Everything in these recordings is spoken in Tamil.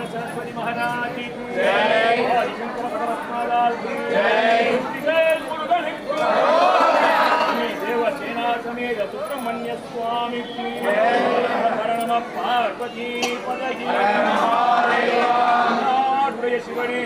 सरस्वती महाराज की जय, शंकर भगवत महाराज की जय, देवसेना समेत सुब्रह्मण्य स्वामी की जय, पार्वती पदगी शिवने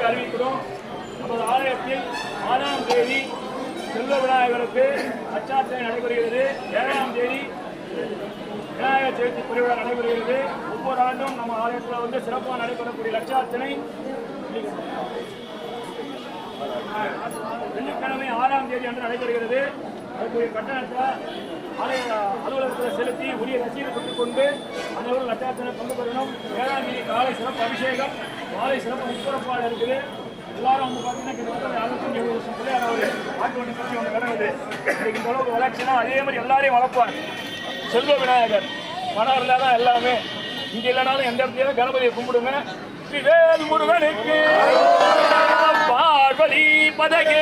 அறிவிக்கிறோம். நமது ஆலயத்தில் 6ஆம் தேதி செல்வ விநாயகருக்கு அச்சார்ச்சனை நடைபெறுகிறது. 7ஆம் தேதி விநாயகர் சதுர்த்தி பெருவிழா நடைபெறுகிறது. ஒவ்வொரு ஆண்டும் நம்ம ஆலயத்தில் வந்து சிறப்பாக நடைபெறக்கூடிய லட்சார்ச்சனை வெள்ளிக்கிழமை 6ஆம் தேதி அன்று நடைபெறுகிறது. அதுக்குரிய கட்டணத்தை ஆலய அலுவலகத்தில் செலுத்தி உரிய ரசீது பெற்றுக் கொண்டு அனைவரும் லட்சார்ச்சனை கொண்டு வரணும். 7ஆம் தேதி காலை சிறப்பு அபிஷேகம், மாலை சிறப்பு முப்புறப்பாடு இருக்குது. எல்லாரும் வந்து பார்த்தீங்கன்னா கிட்டத்தட்ட 67 வருஷம் பிள்ளையார் அவர் ஆட்டு வண்டி பற்றி ஒன்று கிடக்குது. இந்த அளவுக்கு வளர்ச்சினா அதே மாதிரி எல்லாரையும் வளர்ப்பார் செல்வ விநாயகர். பணம் இருந்தால் தான் எல்லாமே. இங்கே இல்லைனாலும் எந்த இடத்துலையும் கணபதியை கும்பிடுங்க. ஸ்ரீவேல் முருகனுக்கு பார்வதி பதகே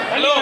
ஹலோ